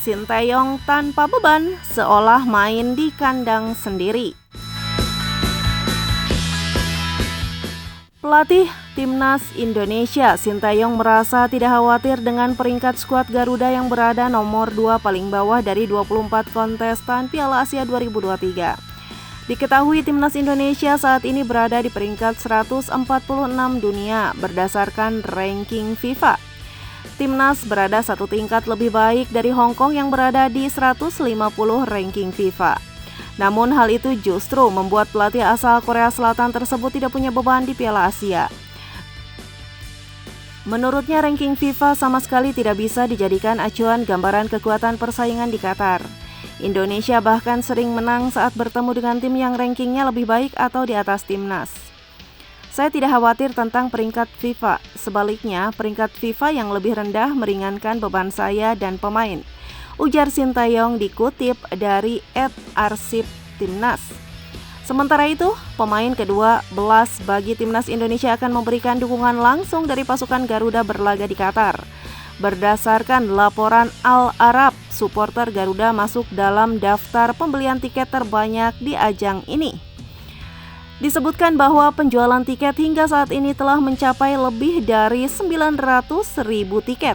Sintayong tanpa beban, seolah main di kandang sendiri. Pelatih Timnas Indonesia Sintayong merasa tidak khawatir dengan peringkat skuad Garuda yang berada nomor 2 paling bawah dari 24 kontestan Piala Asia 2023. Diketahui Timnas Indonesia saat ini berada di peringkat 146 dunia berdasarkan ranking FIFA. Timnas berada satu tingkat lebih baik dari Hong Kong yang berada di 150 ranking FIFA. Namun hal itu justru membuat pelatih asal Korea Selatan tersebut tidak punya beban di Piala Asia. Menurutnya ranking FIFA sama sekali tidak bisa dijadikan acuan gambaran kekuatan persaingan di Qatar. Indonesia bahkan sering menang saat bertemu dengan tim yang rankingnya lebih baik atau di atas Timnas. Saya tidak khawatir tentang peringkat FIFA, sebaliknya peringkat FIFA yang lebih rendah meringankan beban saya dan pemain, ujar Sintayong dikutip dari @arsiptimnas. Sementara itu, pemain ke-12 bagi Timnas Indonesia akan memberikan dukungan langsung dari pasukan Garuda berlaga di Qatar. Berdasarkan laporan Al Arab, supporter Garuda masuk dalam daftar pembelian tiket terbanyak di ajang ini. Disebutkan bahwa penjualan tiket hingga saat ini telah mencapai lebih dari 900.000 tiket.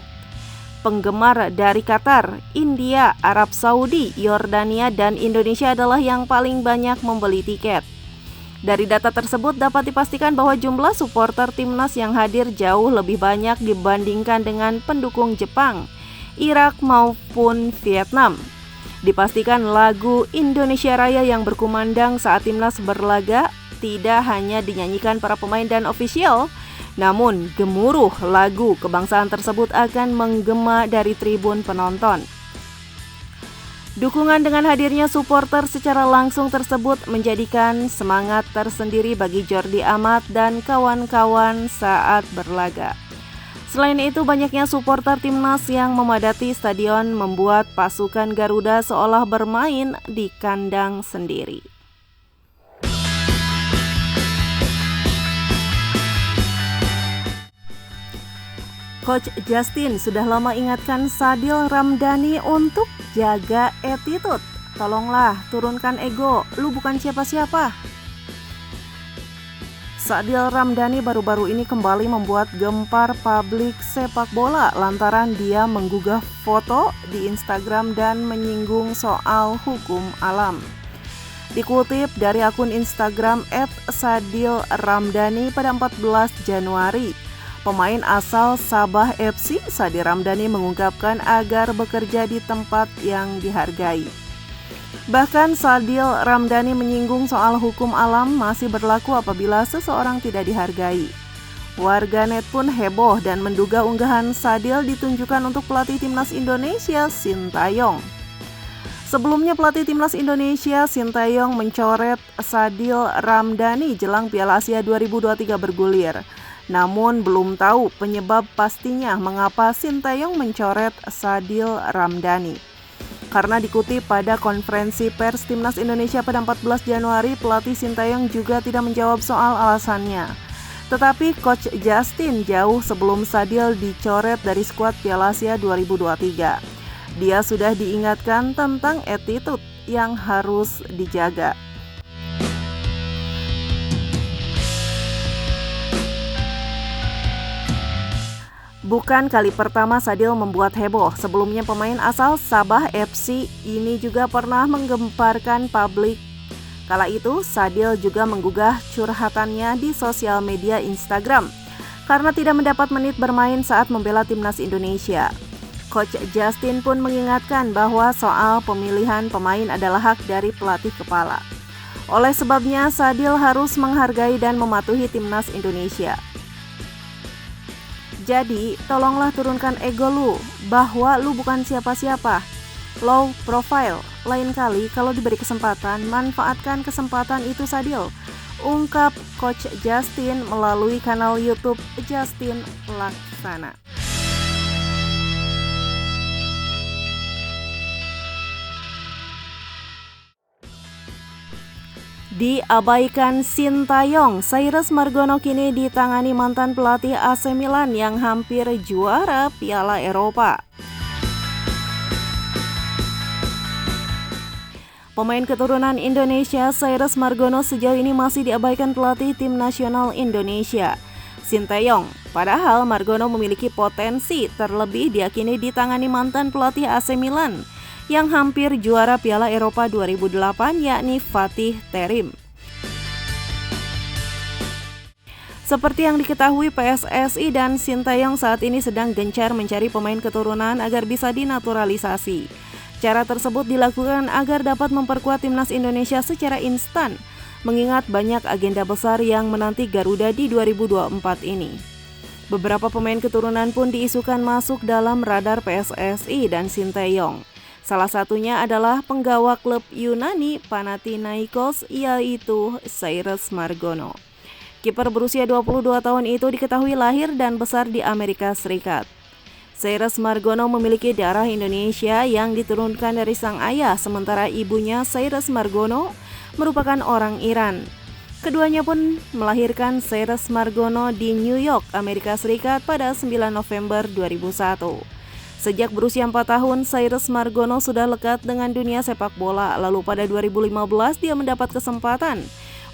Penggemar dari Qatar, India, Arab Saudi, Yordania, dan Indonesia adalah yang paling banyak membeli tiket. Dari data tersebut dapat dipastikan bahwa jumlah supporter Timnas yang hadir jauh lebih banyak dibandingkan dengan pendukung Jepang, Irak maupun Vietnam. Dipastikan lagu Indonesia Raya yang berkumandang saat Timnas berlaga tidak hanya dinyanyikan para pemain dan ofisial, namun gemuruh lagu kebangsaan tersebut akan menggema dari tribun penonton. Dukungan dengan hadirnya supporter secara langsung tersebut menjadikan semangat tersendiri bagi Jordi Amat dan kawan-kawan saat berlaga. Selain itu, banyaknya supporter Timnas yang memadati stadion membuat pasukan Garuda seolah bermain di kandang sendiri. Coach Justin sudah lama ingatkan Sadil Ramdhani untuk jaga attitude. Tolonglah turunkan ego, lu bukan siapa-siapa. Sadil Ramdhani baru-baru ini kembali membuat gempar publik sepak bola lantaran dia menggugah foto di Instagram dan menyinggung soal hukum alam. Dikutip dari akun Instagram @sadilramdhani pada 14 Januari, pemain asal Sabah FC, Sadil Ramdhani mengungkapkan agar bekerja di tempat yang dihargai. Bahkan Sadil Ramdhani menyinggung soal hukum alam masih berlaku apabila seseorang tidak dihargai. Warganet pun heboh dan menduga unggahan Sadil ditunjukkan untuk pelatih Timnas Indonesia, Sintayong. Sebelumnya pelatih Timnas Indonesia, Sintayong mencoret Sadil Ramdhani jelang Piala Asia 2023 bergulir. Namun belum tahu penyebab pastinya mengapa Sintayong mencoret Sadil Ramdhani. Karena dikutip pada konferensi pers Timnas Indonesia pada 14 Januari, pelatih Sintayong juga tidak menjawab soal alasannya. Tetapi Coach Justin jauh sebelum Sadil dicoret dari skuad Piala Asia 2023. Dia sudah diingatkan tentang attitude yang harus dijaga. Bukan kali pertama Sadil membuat heboh. Sebelumnya pemain asal Sabah FC ini juga pernah menggemparkan publik. Kala itu Sadil juga menggugah curhatannya di sosial media Instagram karena tidak mendapat menit bermain saat membela Timnas Indonesia. Coach Justin pun mengingatkan bahwa soal pemilihan pemain adalah hak dari pelatih kepala. Oleh sebabnya Sadil harus menghargai dan mematuhi Timnas Indonesia. Jadi, tolonglah turunkan ego lu, bahwa lu bukan siapa-siapa. Low profile, lain kali kalau diberi kesempatan, manfaatkan kesempatan itu Sadil. Ungkap Coach Justin melalui kanal YouTube Justin Laksana. Diabaikan Sintayong, Cyrus Margono kini ditangani mantan pelatih AC Milan yang hampir juara Piala Eropa. Pemain keturunan Indonesia Cyrus Margono sejauh ini masih diabaikan pelatih tim nasional Indonesia, Sinteyong. Padahal Margono memiliki potensi, terlebih diyakini ditangani mantan pelatih AC Milan yang hampir juara Piala Eropa 2008 yakni Fatih Terim. Seperti yang diketahui, PSSI dan Sinteyong saat ini sedang gencar mencari pemain keturunan agar bisa dinaturalisasi. Cara tersebut dilakukan agar dapat memperkuat timnas Indonesia secara instan, mengingat banyak agenda besar yang menanti Garuda di 2024 ini. Beberapa pemain keturunan pun diisukan masuk dalam radar PSSI dan Sinteyong. Salah satunya adalah penggawa klub Yunani Panathinaikos, yaitu Cyrus Margono. Kiper berusia 22 tahun itu diketahui lahir dan besar di Amerika Serikat. Cyrus Margono memiliki darah Indonesia yang diturunkan dari sang ayah, sementara ibunya Cyrus Margono merupakan orang Iran. Keduanya pun melahirkan Cyrus Margono di New York, Amerika Serikat pada 9 November 2001. Sejak berusia 4 tahun, Cyrus Margono sudah lekat dengan dunia sepak bola. Lalu pada 2015 dia mendapat kesempatan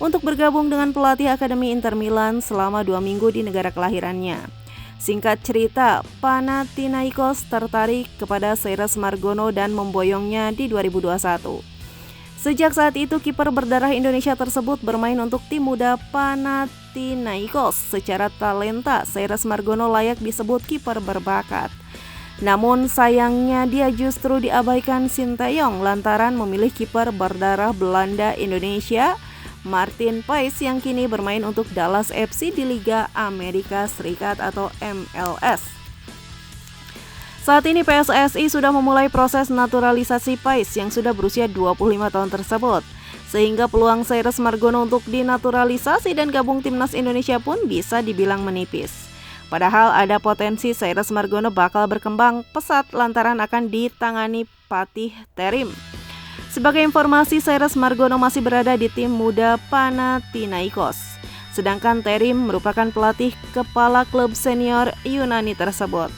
untuk bergabung dengan pelatih Akademi Inter Milan selama 2 minggu di negara kelahirannya. Singkat cerita, Panathinaikos tertarik kepada Cyrus Margono dan memboyongnya di 2021. Sejak saat itu, kiper berdarah Indonesia tersebut bermain untuk tim muda Panathinaikos. Secara talenta, Cyrus Margono layak disebut kiper berbakat. Namun sayangnya dia justru diabaikan Sinteyong lantaran memilih kiper berdarah Belanda Indonesia, Martin Paes, yang kini bermain untuk Dallas FC di Liga Amerika Serikat atau MLS. Saat ini PSSI sudah memulai proses naturalisasi Paes yang sudah berusia 25 tahun tersebut, sehingga peluang Cyrus Margono untuk dinaturalisasi dan gabung timnas Indonesia pun bisa dibilang menipis. Padahal ada potensi Cyrus Margono bakal berkembang pesat lantaran akan ditangani Fatih Terim. Sebagai informasi, Cyrus Margono masih berada di tim muda Panathinaikos. Sedangkan Terim merupakan pelatih kepala klub senior Yunani tersebut.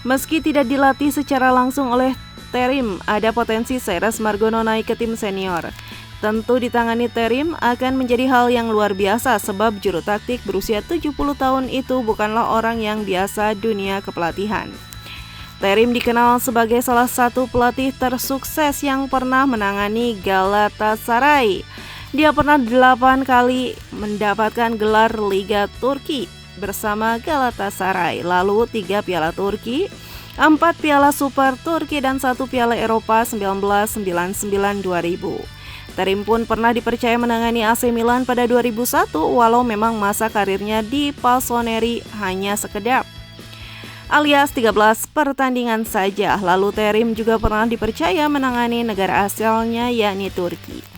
Meski tidak dilatih secara langsung oleh Terim, ada potensi Cyrus Margono naik ke tim senior. Tentu ditangani Terim akan menjadi hal yang luar biasa sebab juru taktik berusia 70 tahun itu bukanlah orang yang biasa dunia kepelatihan. Terim dikenal sebagai salah satu pelatih tersukses yang pernah menangani Galatasaray. Dia pernah 8 kali mendapatkan gelar Liga Turki bersama Galatasaray, lalu 3 Piala Turki, 4 Piala Super Turki, dan 1 Piala Eropa 1999-2000. Terim pun pernah dipercaya menangani AC Milan pada 2001, walau memang masa karirnya di Palsoneri hanya sekedap, alias 13 pertandingan saja. Lalu Terim juga pernah dipercaya menangani negara asalnya yakni Turki.